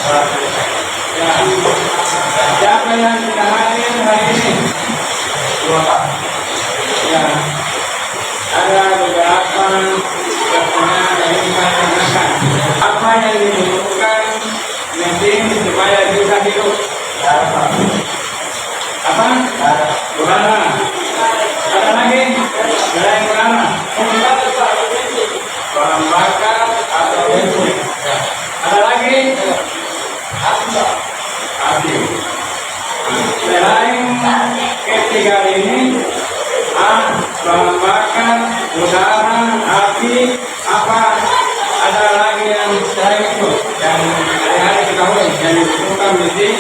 Ya. Siapa yang tidak hadir hari ini? Dua Pak. Ya. Ada beberapa pertanyaan dari masyarakat. Apa yang dibutuhkan mesin supaya bisa hidup? Apa? Udara. Ada lagi? Selain udara. Bahan bakar atau bensin. Ada lagi? Api. Selain ketiga ini, bahan bakar, udara, api, apa? Ada lagi yang selain itu yang hari-hari diketahui yang dibutuhkan mesin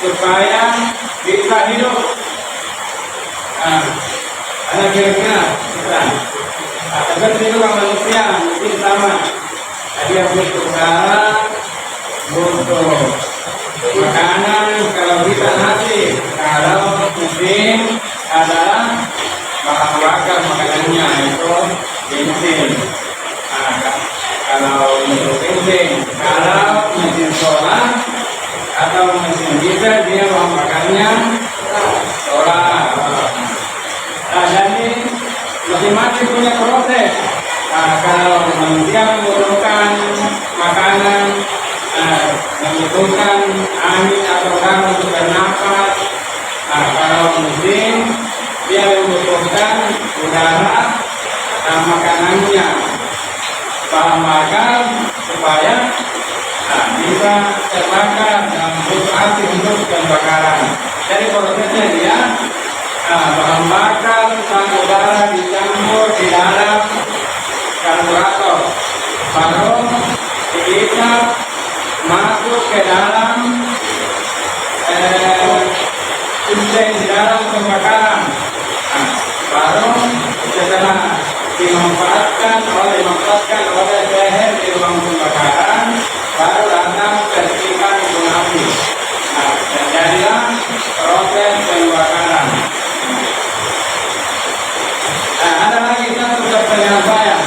supaya bisa hidup. Ada kira-kira seperti juga manusia mungkin sama. Dia butuh udara, butuh makanan. Kalau kita nasi, kalau mesin adalah bahan bakar makanannya itu bensin. Kalau untuk bensin, kalau mesin solar atau mesin diesel dia bahan bakarnya solar. Jadi masing-masing punya proses. Kalau manusia membutuhkan makanan, membutuhkan angin atau udara untuk bernafas. Kalau mesin dia membutuhkan udara dan makanannya, bahan bakar supaya bisa terbakar dan butuh api untuk pembakaran. Jadi prosesnya dia bahan bakar dan udara dicampur di dalam karburator, baru diikat masuk ke dalam mesin di dalam pembakaran. Baru setelah dimanfaatkan oleh leher di ruang pembakaran, baru datang sertifikat gunung api. Terjadilah proses pembakaran. Ada lagi satu pertanyaan saya.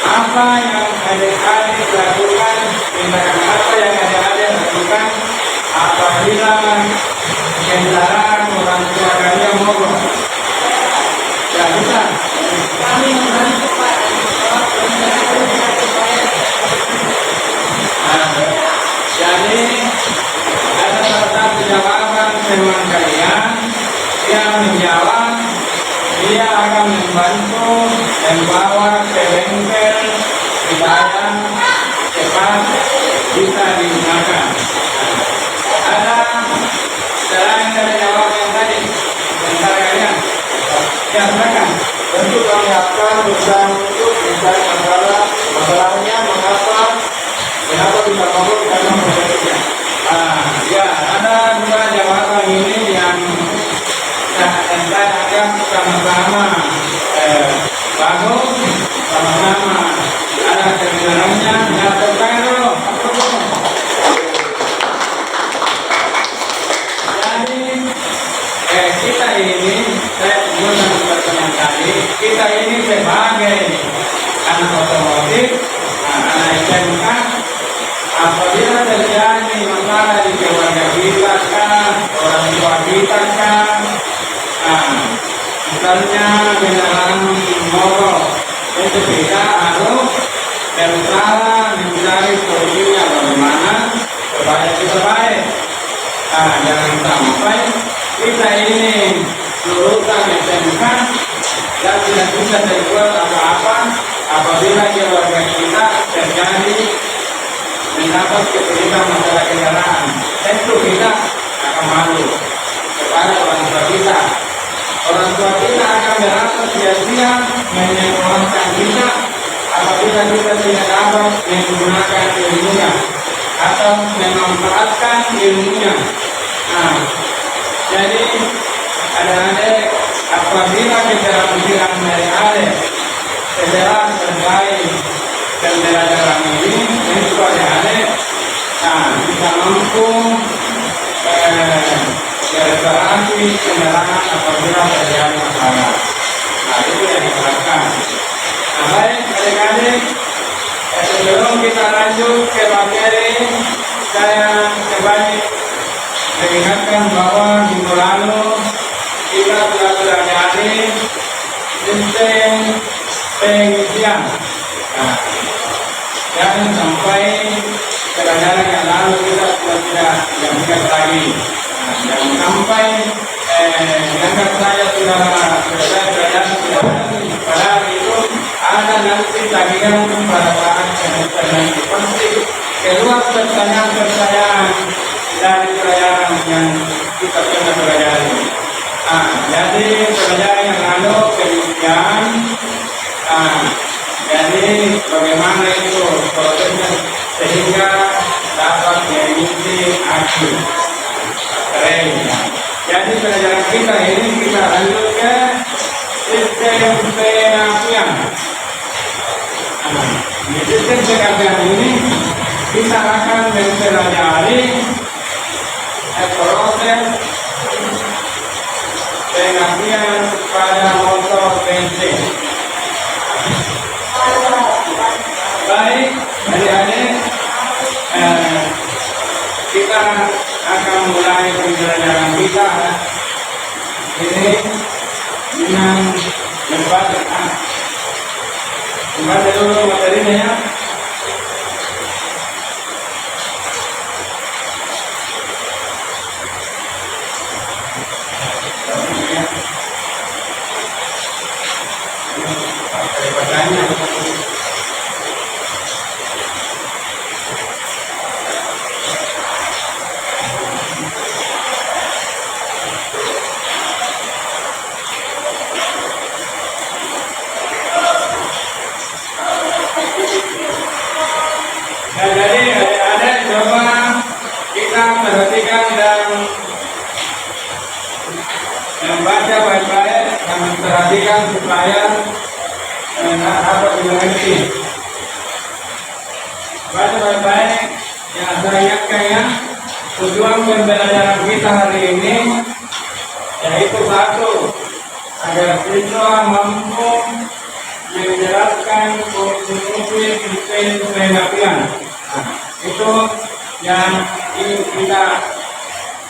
Apa yang adik-adik lakukan, tindakan apa yang adik-adik lakukan apabila kendaraan orang tua kalian mogok? Ya bisa. Jadi ada salah satu jawaban teman kalian yang menjawab dia akan membantu membawa ke bengkel supaya cepat bisa digunakan. Ada selain dari jawaban yang tadi tentang kalian, ya silakan. Tentu kami akan berusaha untuk mencari masalahnya mengapa bisa mogok karena prosesnya. Ya ada dua jawaban ini yang saya anggap sama-sama bagus, sama-sama ada kebenarannya. Ya teruskan dulu. Jadi kita ini, saya sebutkan pertanyaan tadi, kita ini sebagai anak otomotif, anak SMK, apabila terjadi masalah di keluarga kita kan, orang tua kita kan, misalnya kendaraan mogok, itu kita harus berusaha mencari solusinya bagaimana supaya kita baik. Jangan sampai kita ini lulusan SMK dan tidak bisa berbuat apa-apa apabila keluarga kita terjadi mendapat kesulitan masalah kendaraan. Tentu kita akan malu kepada orang tua kita. Orang tua kita akan merasa sia-sia menyekolahkan kita apabila kita tidak dapat menggunakan ilmunya atau memanfaatkan ilmunya. Jadi adik-adik, apabila pikiran dari adik setelah terbaik dan belajar ini, tentu adik-adik bisa mampu bereparasi kendaraan apabila terjadi masalah. Itu yang diharapkan. Baik adik-adik, sebelum kita lanjut ke materi saya kembali mengingatkan bahwa minggu lalu kita telah pelajari sistem pengisian. Nah, jangan sampai pelajaran yang lalu kita sudah tidak ingat lagi. Nah, jangan sampai dianggap saya sudah selesai pelajaran sudah padahal itu ada nanti tagihan pada saat semester nanti pasti keluar pertanyaan-pertanyaan dari pelajaran yang kita pernah pelajari. Jadi pelajaran yang lalu pengisian. Jadi bagaimana itu prosesnya sehingga dapat mengisi aksi keren. Jadi pelajaran kita ini kita lanjut ke sistem pengapian. Di sistem pengapian ini kita akan mempelajari proses pengapian pada motor bensin. Baik, adik-adik, kita akan mulai pembelajaran kita ini dengan membaca dulu materinya ya. Jadi ada coba kita perhatikan dan membaca baik-baik dan memperhatikan supaya dapat dimengerti. Baca baik-baik yang saya ingatkan ya. Tujuan pembelajaran kita hari ini yaitu satu, agar siswa mampu menjelaskan fungsi sistem pengapian. Itu yang ingin kita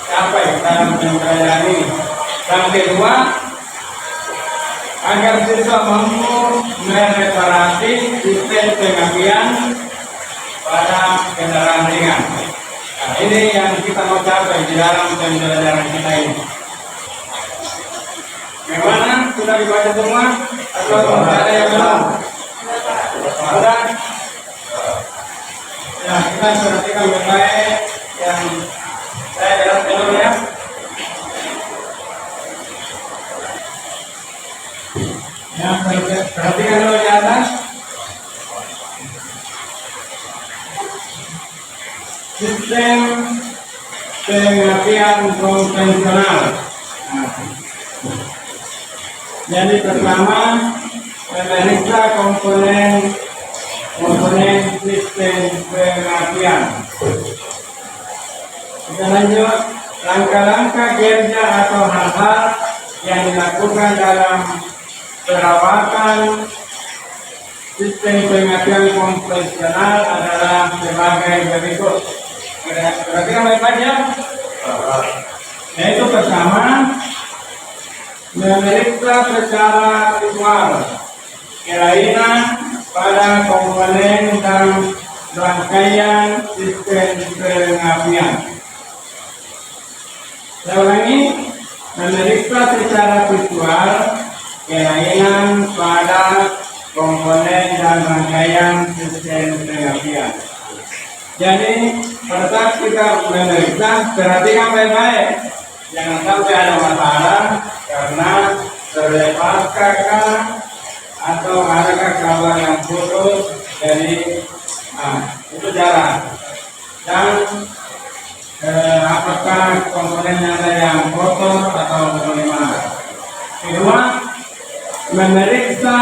capai dalam pembelajaran ini. Yang kedua, agar siswa mampu mereparasi sistem pengapian pada kendaraan ringan. Nah, ini yang kita mau capai di dalam pembelajaran kita ini. Bagaimana? Sudah dibaca semua? Atau ada yang belum? Sudah? Ya, kita perhatikan baik-baik yang saya jelaskan dulu ya. Ya, perhatikan dulu di atas. Sistem pengapian konvensional. Jadi pertama, memeriksa komponen sistem pengapian. Kita lanjut, langkah-langkah kerja atau hal-hal yang dilakukan dalam perawatan sistem pengapian konvensional adalah sebagai berikut. Perhatikan baik-baik ya. Yaitu pertama, memeriksa secara visual kelainan pada komponen dan rangkaian sistem pengapian. Saya ulangi, memeriksa secara visual kelainan pada komponen dan rangkaian sistem pengapian. Jadi pada saat kita memeriksa, perhatikan baik-baik, jangan sampai ada masalah karena terlepaskah atau adakah kabel yang putus. Jadi itu jarang. Dan apakah komponennya ada yang kotor atau bagaimana. Kedua, memeriksa,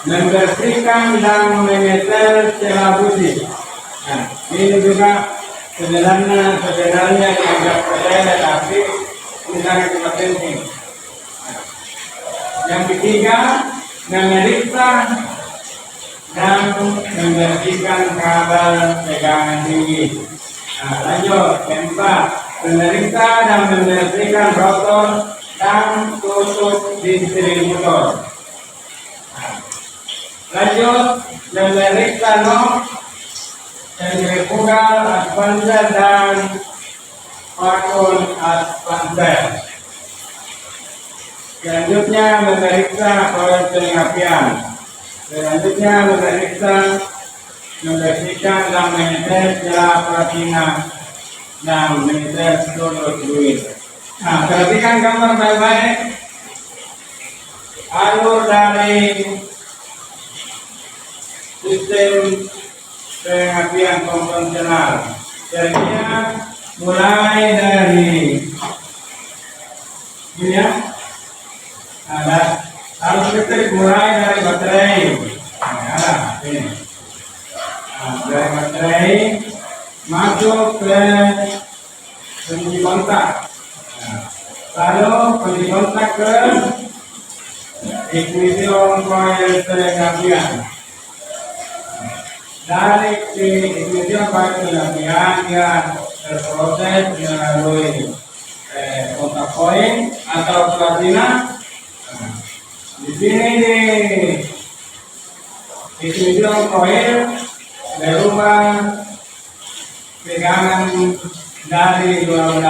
membersihkan dan menyetel celah busi. Nah, ini juga sebenarnya dianggap sepele, tapi ini sangat penting. Yang ketiga, memeriksa dan membersihkan kabel tegangan tinggi. Nah, lanjut. Keempat, memeriksa dan membersihkan rotor dan tutup distributor. Lanjut, memeriksa nok, sentrifugal, advancer, dan vacuum advancer. Selanjutnya, memeriksa koil pengapian. Selanjutnya, memeriksa, membersihkan dan menetes celah platina dan menetes seluruh fluid. Nah, perhatikan gambar baik-baik. Alur dari sistem pengapian konvensional. Jadinya mulai dari ini ya, ada arus listrik mulai dari baterai. Ada ini. Nah, dari baterai masuk ke kunci kontak. Lalu kunci kontak ke ignition coil pengapian. Dari ignition coil pengapian dia terproses melalui kontak koin atau platina. Di sini di ignition coil berubah tegangan dari 12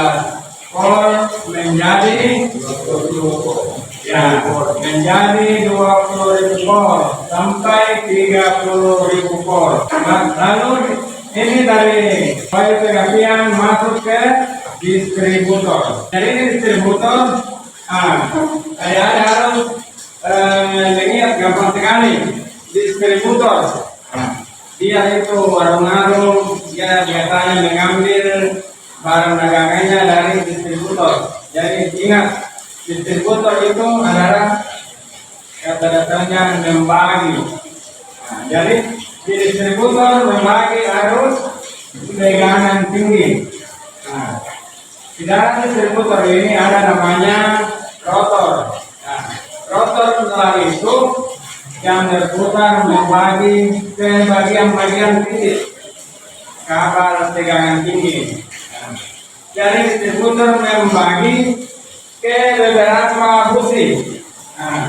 volt menjadi 20.000 volt sampai 30.000 volt. Lalu ini dari koil pengapian masuk ke distributor. Jadi ini distributor. Saya harus lihat gampang sekali. Distributor. Dia itu warung-warung, dia biasanya mengambil barang dagangannya dari distributor. Jadi ingat, distributor itu adalah kata-katanya membagi. Jadi di distributor membagi arus tegangan tinggi. Di dalam distributor ini ada namanya rotor. Rotor setelah itu yang berputar membagi ke bagian-bagian titik kabel tegangan tinggi. Jadi distributor membagi ke beberapa busi.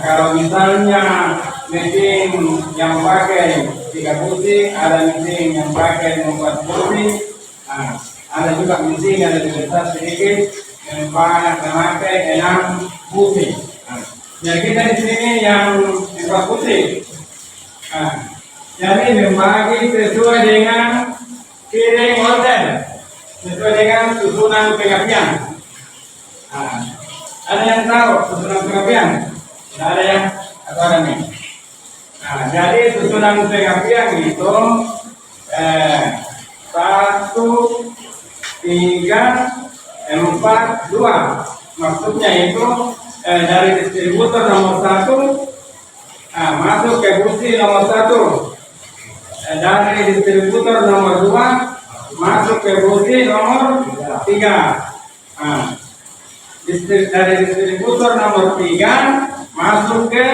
Kalau misalnya mesin yang pakai 3 busi, ada mesin yang pakai 4 busi, ada juga mesin yang lebih besar sedikit yang memakai 6 busi. Jadi kita di sini yang 4 busi. Jadi membagi sesuai dengan piring order, sesuai dengan susunan pengapian. Ada yang tahu susunan pengapian? Tidak ada yang atau ada nih? Jadi susunan pengapian itu 1, 3, 4, 2. Maksudnya itu dari distributor nomor 1 masuk ke busi nomor 1. Dari distributor nomor 2 masuk ke busi nomor 3. Dari distributor nomor 3 masuk ke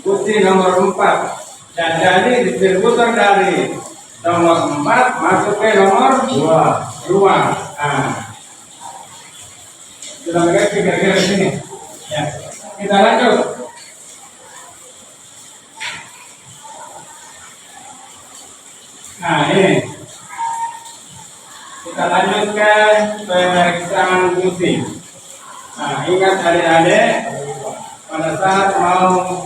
busi nomor 4. Dan jadi distributor dari nomor 4 masuk ke nomor 2. Sudah mengerti kira-kira di sini? Ya. Kita lanjut. Ini kita lanjut ke pemeriksaan busi. Ingat adik-adik, pada saat mau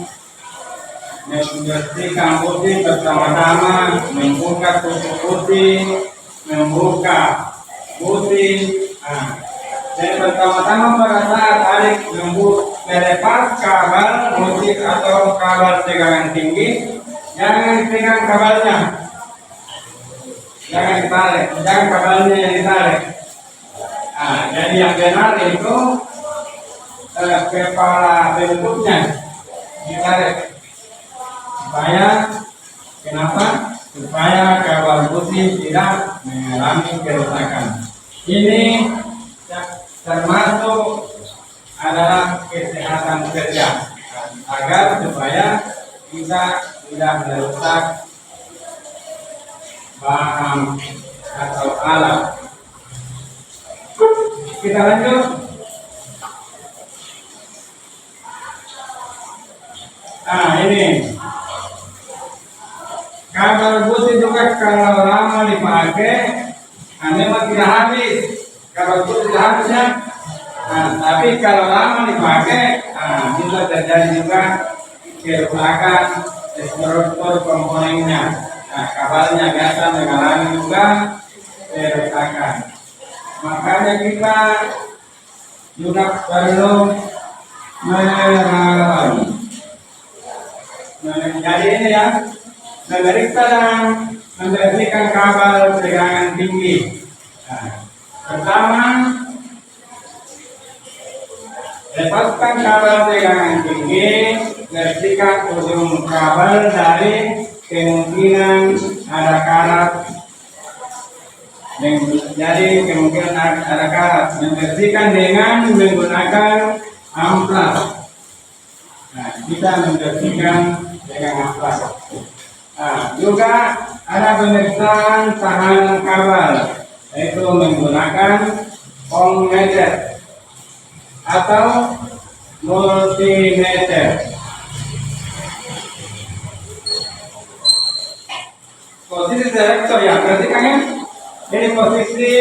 membersihkan busi bersama-sama, membuka tutup busi, membuka busi. Jadi pertama-tama pada saat adik melepas kabel busi atau kabel tegangan tinggi, jangan dipegang kabelnya. Jangan ditarik, jangan kabelnya yang ditarik. Jadi yang benar itu kepala bentuknya ditarik. Supaya kenapa? Supaya kabel busi tidak mengalami kerusakan. Ini termasuk adalah kesehatan kerja agar supaya kita tidak merusak bahan atau alat. Kita lanjut. Nah, ini kabel putih juga kalau lama dipakai, memang tidak habis. Kabel putih tidak habisnya. Nah, tapi kalau lama dipakai, bisa terjadi juga kerusakan struktur komponennya. Nah, kabelnya biasa mengalami juga kerusakan. Makanya kita juga perlu merawat. Jadi ini ya, memeriksa dan membersihkan kabel tegangan tinggi. Nah, pertama, lepaskan kabel tegangan tinggi, bersihkan ujung kabel dari kemungkinan ada karat. Jadi kemungkinan ada karat. Membersihkan dengan menggunakan amplas. Nah, kita membersihkan dengan amplas. Nah, juga ada pemeriksaan tahanan kabel, yaitu menggunakan ohmmeter atau multimeter. Posisi selektor ya, perhatikan ya. Ini posisi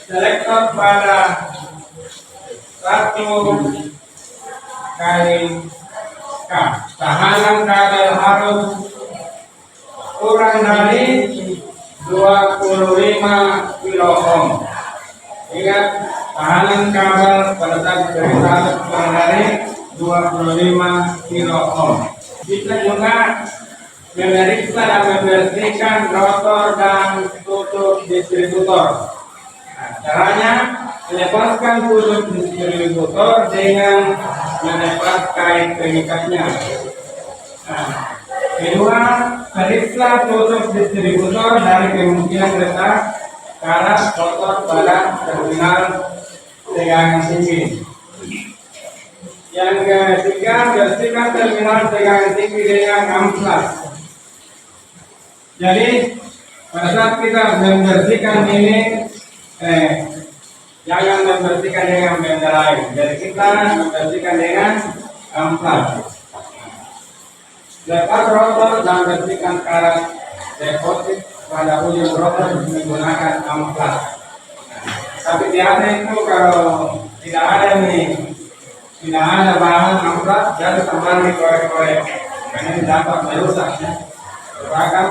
selektor pada 1 kali K. Tahanan kabel harus kurang dari 25 kilo ohm. Ingat, tahanan kabel pada saat diperiksa harus kurang dari 25 kilo ohm. Kita juga memeriksa dan membersihkan rotor dan tutup distributor. Nah, caranya melepaskan tutup distributor dengan melepas kait pengikatnya. Nah, kedua, periksa tutup distributor dari kemungkinan retak karat rotor pada terminal tegangan tinggi. Yang ketiga, bersihkan terminal tegangan tinggi dengan amplas. Jadi pada saat kita membersihkan ini, jangan membersihkan dengan benda lain. Jadi kita membersihkan dengan amplas. Lepas rotor dan bersihkan karat deposit pada ujung rotor menggunakan amplas. Tapi biasa itu kalau tidak ada bahan amplas, jangan tambah dikorek-korek karena ini dapat merusak ya. Bahkan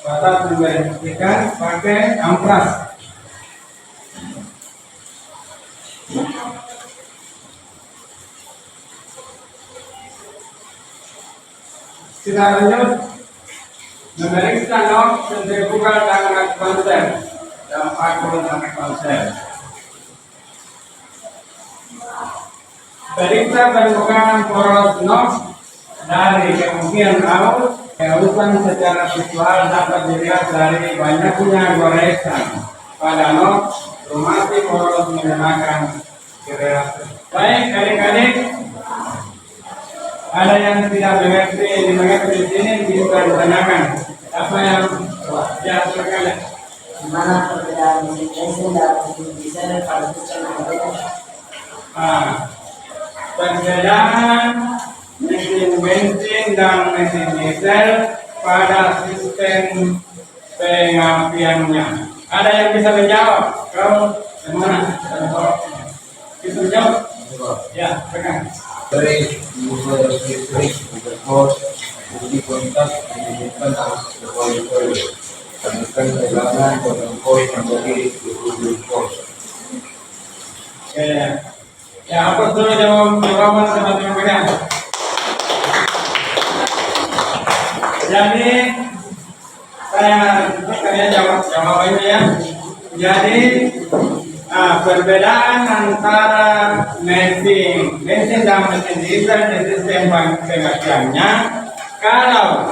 batas membersihkan pakai amplas. Kita lanjut memeriksa knob sentrifugal dan konsen dan paku dan konsen. Periksa permukaan poros knob dari kemungkinan out. Kerusakan secara visual dapat dilihat dari banyaknya goresan pada knob, rumati poros menggunakan gerasi. Baik adik-adik, ada yang tidak mengerti di sini bisa ditanyakan. Apa yang ya silakan. Gimana perbedaan mesin bensin dan mesin diesel pada sistem penggerak? Perbedaan mesin bensin dan mesin diesel pada sistem pengapiannya. Ada yang bisa menjawab? Kau mana? Bisa menjawab? Ya, pegang. Dari user listrik berkos uji kontak menunjukkan harus berkualitas tanyakan tegangan berkos menjadi 20 volt. Oke, ya apa dulu jawaban teman-teman pegang. Jadi kalian jawab jawabannya ya. Jadi perbedaan antara mesin dan mesin diesel di sistem pengapiannya, kalau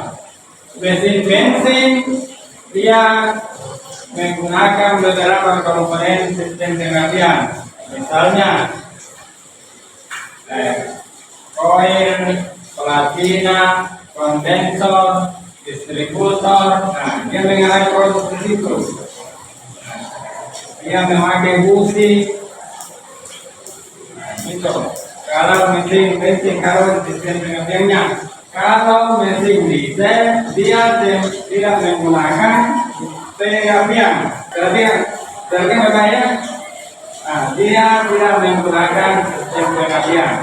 mesin bensin dia menggunakan beberapa komponen sistem pengapian, misalnya koil, platina, kondensor, distributor. Nah, dia mengenai proses di situ. Dia memakai busi. Nah, itu. Kalau mesin kalau sistem penggeraknya, kalau mesin diesel dia tidak menggunakan penggerak. Penggerak apa ya? Nah, dia tidak menggunakan sistem penggerak.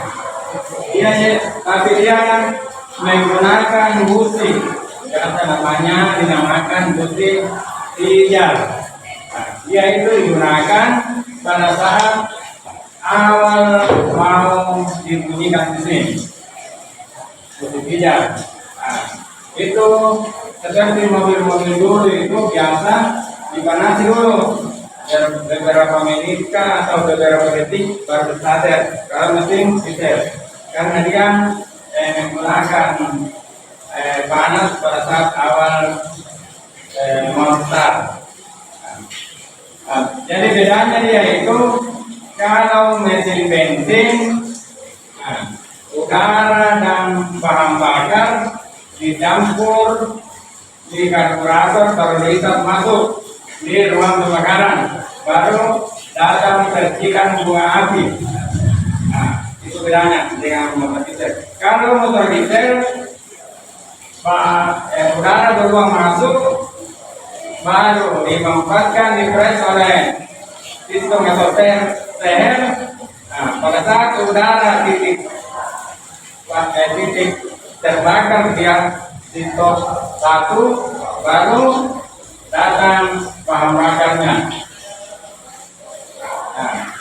Tapi dia menggunakan busi. Kata namanya dinamakan busi hijau. Nah, dia itu digunakan pada saat awal mau dibunyikan mesin. Busi hijau. Nah, itu seperti mobil-mobil dulu itu biasa dipanasi dulu beberapa menit atau beberapa detik baru starter kalau mesin diesel. Karena dia menggunakan panas pada saat awal mau start. Jadi bedanya dia itu kalau mesin bensin, udara dan bahan bakar dicampur di karburator baru diikat masuk di ruang pembakaran, baru datang percikan bunga api. Itu bedanya dengan motor diesel. Kalau motor diesel, udara beruang masuk, baru dimanfaatkan dipres oleh sistem atau seher. Pada saat udara titik terbakar dia di top 1, baru datang bahan bakarnya.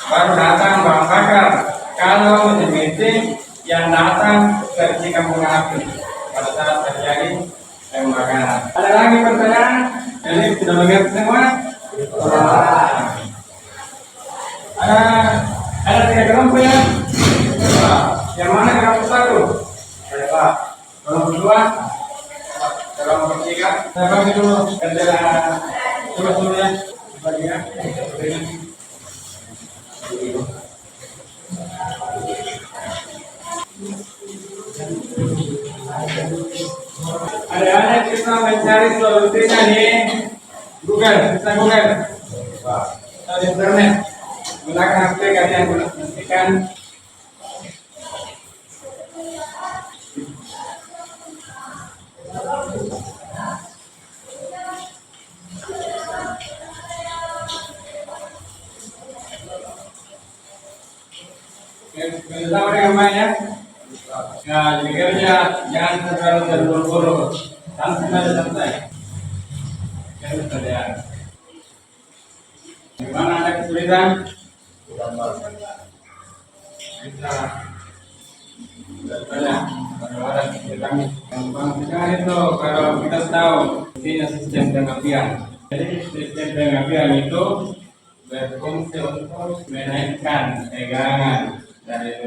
Baru datang bahan bakar. Kalau mesin yang datang percikan bunga api pada saat terjadi pembakaran. Ada lagi pertanyaan? Ini sudah mengerti semua? Ada 3 kelompok ya? Yang mana kelompok 1? Ada Pak. Kelompok 2? Kelompok 3? Saya bagi dulu kerja coba dulu ya. Bagian. Ada kita mencari solusinya di Google, kita Google, di internet, gunakan aplikasi yang pastikan. Bersama dengan mainnya. Nah, jadi kerja jangan terlalu terburu-buru, santai. Jangan terlihat. Di mana ada kesulitan? Kita bertanya pada kesulitan. Gampang sekali itu kalau kita tahu intinya sistem pengapian. Jadi sistem pengapian itu berfungsi untuk menaikkan tegangan dari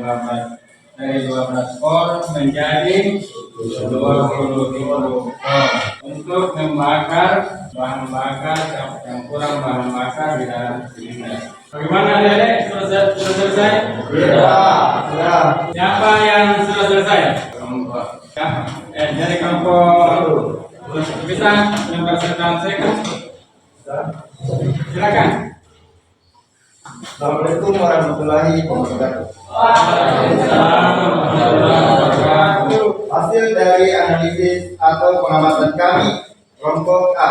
12 volt menjadi 20 volt untuk membakar bahan bakar campuran bahan bakar di dalam silinder. Bagaimana adik-adik? Sudah selesai? Sudah. Siapa yang sudah selesai? Kelompok. Dari kelompok bisa memperselesaikan? Silakan. Assalamualaikum warahmatullahi wabarakatuh. Hasil dari analisis atau pengamatan kami, kelompok A.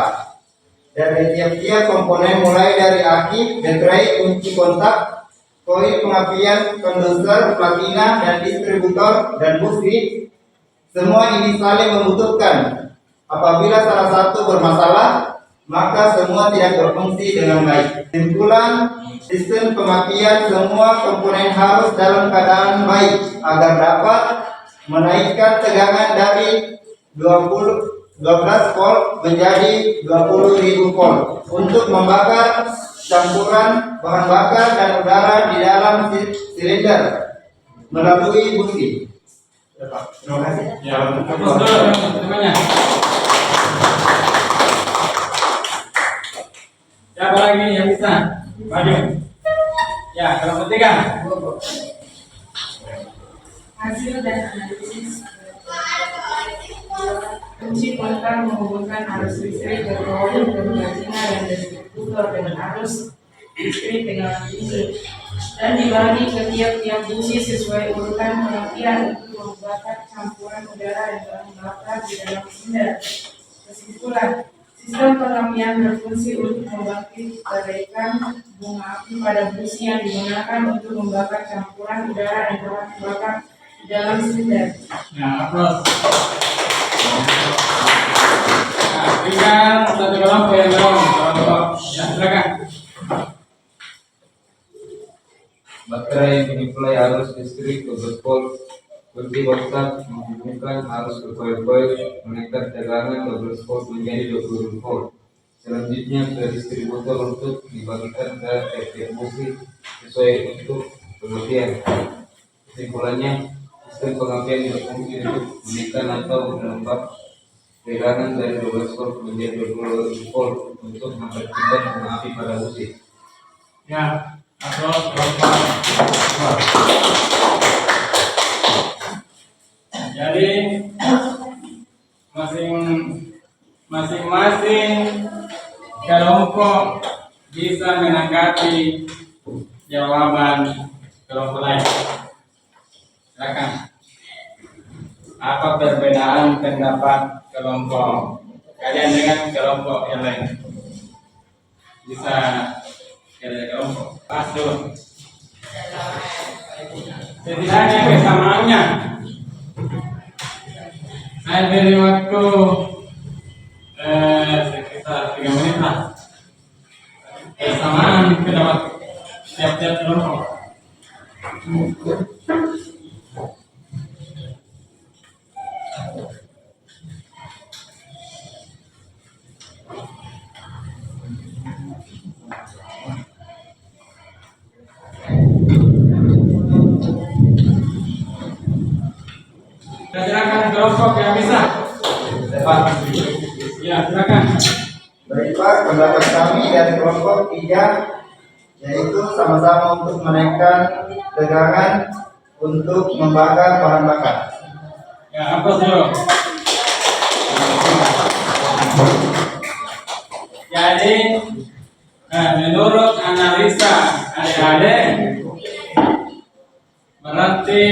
Dari tiap-tiap komponen mulai dari aki, baterai, kunci kontak, koil pengapian, kondenser, platina, dan distributor, dan busi, semua ini saling membutuhkan. Apabila salah satu bermasalah, maka semua tidak berfungsi dengan baik. Kesimpulan, sistem pengapian semua komponen harus dalam keadaan baik agar dapat menaikkan tegangan dari 12 volt menjadi 20.000 volt untuk membakar campuran bahan bakar dan udara di dalam silinder melalui busi. Terima kasih. Ya, teman-temannya. Siapa lagi yang bisa? Maju. Ya, kelompok 3. Hasil dan analisis Kunci kontak menghubungkan arus listrik ke pembuluh Pertamina dan distributor dengan arus listrik dengan ini, dan dibagi ke tiap-tiap busi sesuai urutan pengertian untuk membakar campuran udara yang bahan bakar di dalam silinder. Kesimpulan, sistem pengapian berfungsi untuk membangkitkan bunga api pada busi yang digunakan untuk membakar campuran udara yang telah terbakar di dalam silinder. Nah, aplaus. Nah, tinggal satu kelompok yang belum. Kelompok, ya silakan. Baterai yang menyuplai arus listrik ke berpol kunci kontak menghubungkan arus ke koil-koil menekan tegangan ke berpol menjadi 20 volt. Selanjutnya ke distributor untuk dibagikan ke tiap busi sesuai untuk pengertian. Kesimpulannya, sistem pengapian berfungsi untuk menekan atau menambah tegangan dari 12 volt menjadi 20 volt untuk mempercepat pengapi pada busi. Ya, aplaus kelompok dua. Jadi masing-masing kelompok bisa menanggapi jawaban kelompok lain. Silakan. Apa perbedaan pendapat kelompok kalian dengan kelompok yang lain? Bisa dari kelompok pasur. Setidaknya kesamaannya. Saya beri waktu sekitar 3 menit lah. Kesamaan pendapat tiap-tiap kelompok. Silakan kelompok yang bisa. Ya, silakan. Baik Pak, pendapat kami dari kelompok 3 yaitu sama-sama untuk menekan tegangan untuk membakar bahan bakar. Ya, apa dulu? Jadi, menurut analisa adik-adik, berarti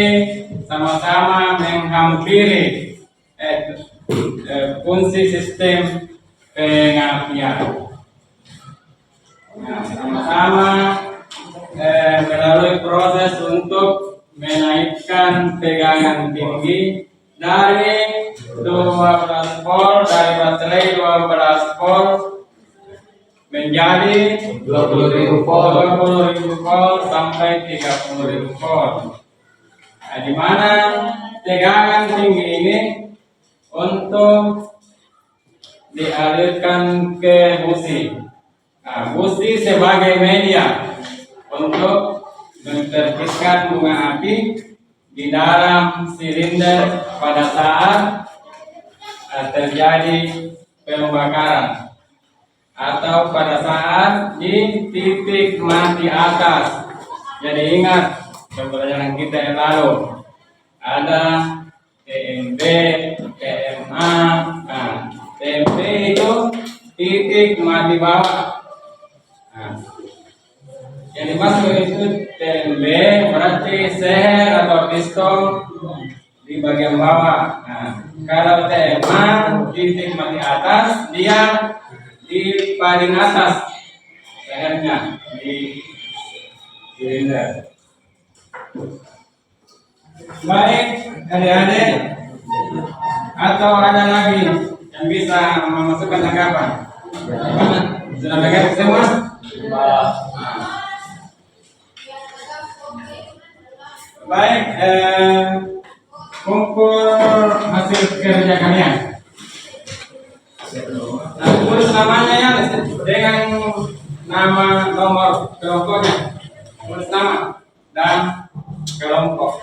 sama-sama menghampiri fungsi sistem pengapian. Nah, sama-sama melalui proses untuk menaikkan tegangan tinggi dari 12 volt dari baterai 12 volt menjadi 20.000 volt sampai 30.000 volt. Nah, di mana tegangan tinggi ini untuk dialirkan ke busi. Nah, busi sebagai media untuk mentertibkan bunga api di dalam silinder pada saat terjadi pembakaran atau pada saat di titik mati atas. Jadi ingat pembelajaran kita yang lalu ada TMB, TMA. Nah, TMB itu titik mati bawah. Nah, yang dimaksud itu TMB berarti seher atau piston di bagian bawah. Nah, kalau TMA titik mati atas, dia di paling atas sehernya di silinder. Baik, adik-adik, atau ada lagi yang bisa memasukkan tanggapan? Sudah beres semua? Baik, kumpul hasil kerja kalian. Nah, tulis namanya ya dengan nama nomor kelompoknya. Tulis nama dan kelompok.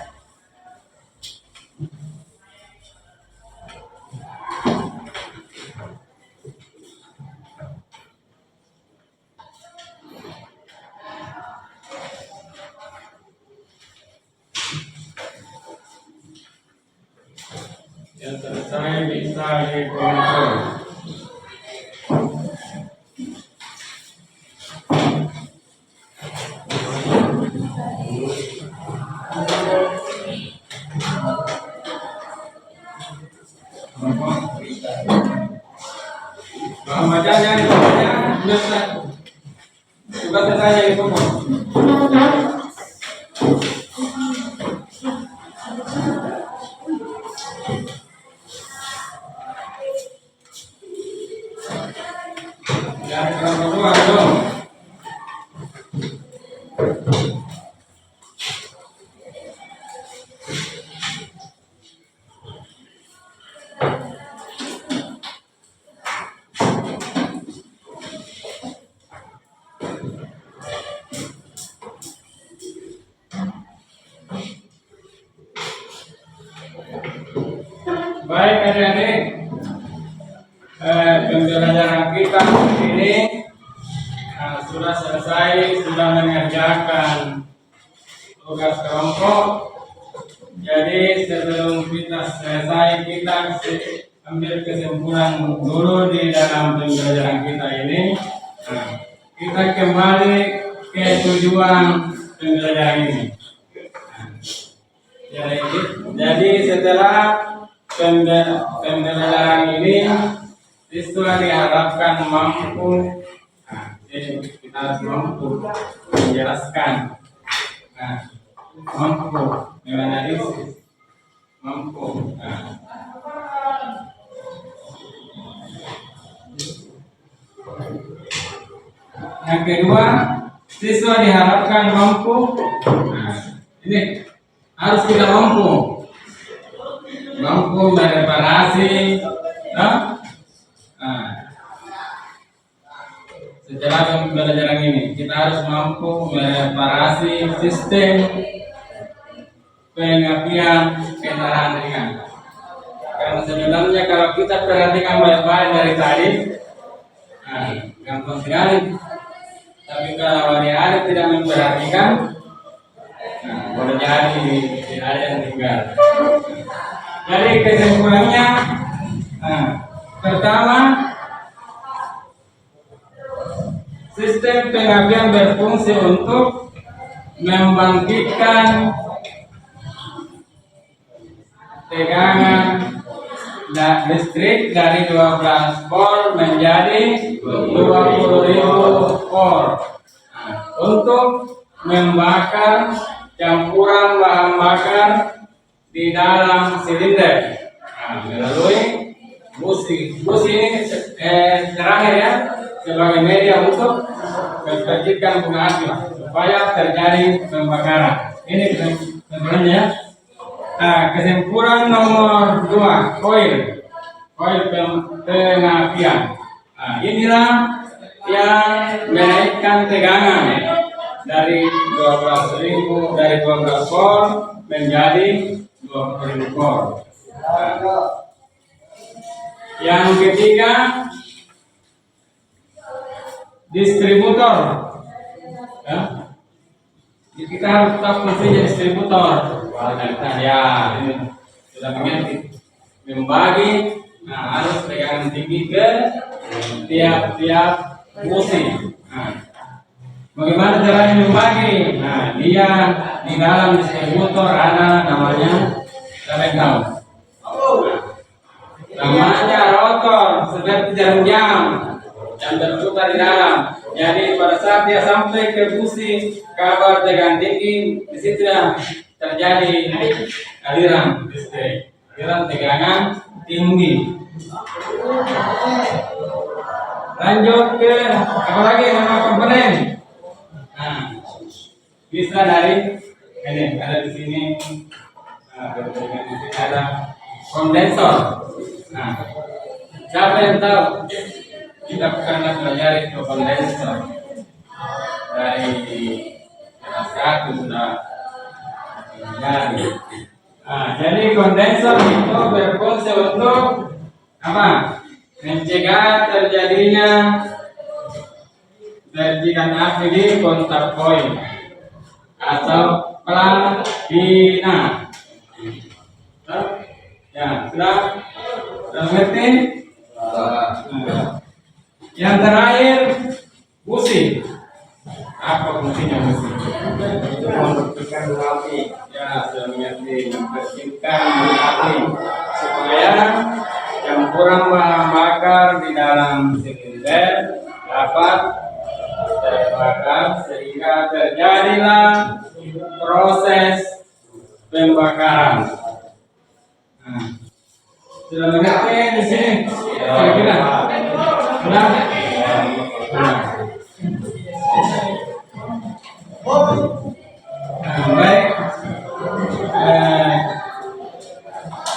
yang selesai bisa dikontrol. Bacanya itu sudah tugas saya itu kok. Yang kedua dong. Baik adik-adik, pembelajaran kita ini sudah selesai, sudah mengerjakan tugas kelompok. Jadi sebelum kita selesai, kita ambil kesimpulan dulu di dalam pembelajaran kita ini. Kita kembali ke tujuan pembelajaran ini. Jadi setelah pembelajaran ini, siswa diharapkan mampu, kita harus mampu menjelaskan, mampu menganalisis, mampu. Yang kedua, siswa diharapkan mampu, ini harus kita mampu mereparasi, setelah pembelajaran ini kita harus mampu mereparasi sistem pengapian kendaraan ringan. Karena sebenarnya kalau kita perhatikan baik-baik dari tadi, gampang sekali. Tapi kalau adik-adik tidak memperhatikan, boleh jadi tidak ada yang tinggal. Jadi kesimpulannya, pertama, sistem pengapian berfungsi untuk membangkitkan tegangan listrik dari 12 volt menjadi 20.000 volt untuk membakar campuran bahan bakar di dalam silinder melalui busi. Busi ini terakhir ya, sebagai media untuk mempercikan bunga api supaya terjadi pembakaran. Ini sebenarnya. Kesimpulan nomor 2, koil pengapian. Inilah yang menaikkan tegangan dari 12 volt menjadi 20.000 volt. Yang ketiga, distributor. Kita harus tetap fungsinya distributor. Ya, ini sudah mengerti. Membagi, harus tegangan tinggi ke tiap busi. Bagaimana caranya membagi? Dia di dalam distributor ada namanya, kalian tahu? Namanya rotor, seperti jarum jam yang berputar di dalam. Jadi pada saat dia sampai ke busi kabar tegangan tinggi, di situ terjadi aliran listrik, aliran tegangan tinggi. Lanjut ke apa lagi nama komponen? Bisa dari ini ada di sini, ada kondensor. Siapa yang tahu? Kita pernah belajar kondensor dari kelas 1 sudah. Jadi kondensor itu berfungsi untuk apa? Mencegah terjadinya percikan api di kontak koil atau pelambina. Ya, sudah mengerti? Nah, yang terakhir, busi. Apa fungsinya busi? Itu membersihkan dua api. Ya, sudah mengerti. Membersihkan api supaya yang kurang bahan bakar di dalam silinder dapat terbakar sehingga terjadilah proses pembakaran. Nah, sudah mengerti di sini? Kira-kira? Sudah? Sudah. Nah, baik.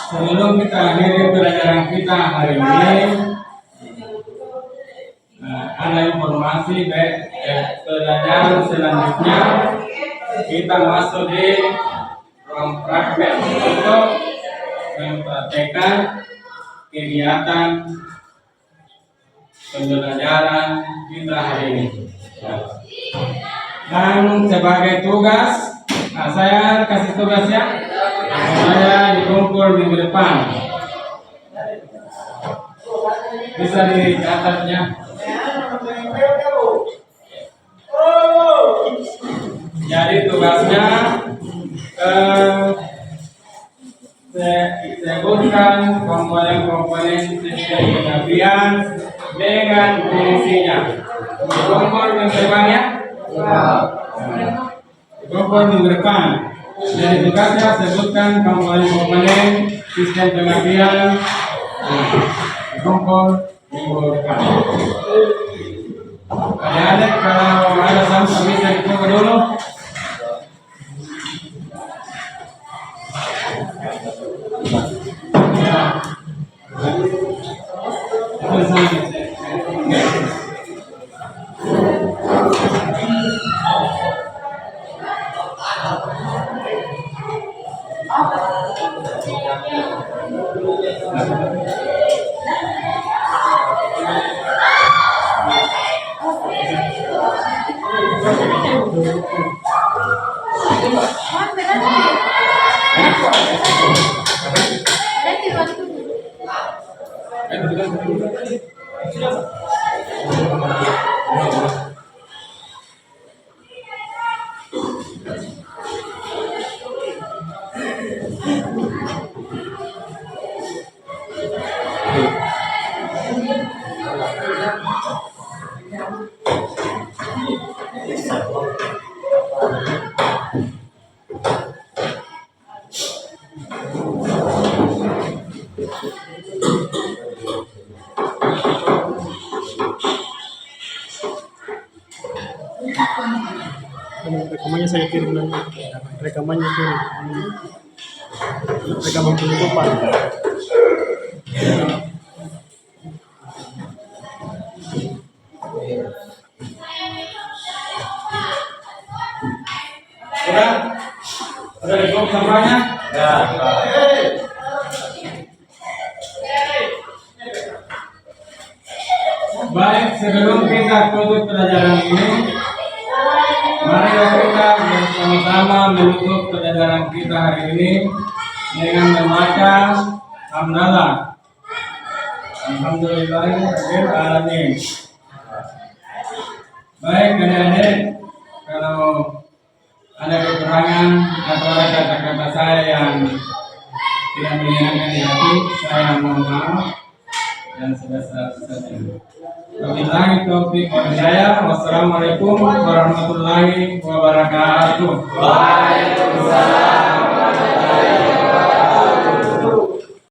Sebelum kita akhiri pelajaran kita hari ini, ada informasi baik pelajaran selanjutnya kita masuk di ruang praktek untuk mempraktekkan kegiatan pembelajaran kita hari ini. Dan sebagai tugas, saya kasih tugas ya. Saya dikumpul minggu depan. Bisa dicatatnya. Jadi tugasnya sebutkan komponen-komponen sistem pengapian dengan fungsinya. Dikumpul minggu depan ya. Dikumpul minggu depan. Jadi tugasnya sebutkan komponen-komponen sistem pengapian. Dikumpul minggu depan. Adik-adik kalau ada sampah bisa ditunggu dulu. Ya. Rekamannya saya kirim nanti. Rekamannya kirim. Rekaman penutupan. Sudah? Sudah ditutup sampahnya? Ya. Baik, sebelum kita tutup pelajaran ini, mari kita bersama-sama menutup pelajaran kita hari ini dengan membaca hamdalah. Alhamdulillahirabbil alamin. Baik, adik-adik, kalau ada kekurangan atau ada kata-kata saya yang tidak menyenangkan di hati, saya mohon maaf dan sebesar-besarnya. Wabillahi taufiq wal hidayah. Wassalamualaikum warahmatullahi wabarakatuh. Waalaikumsalam.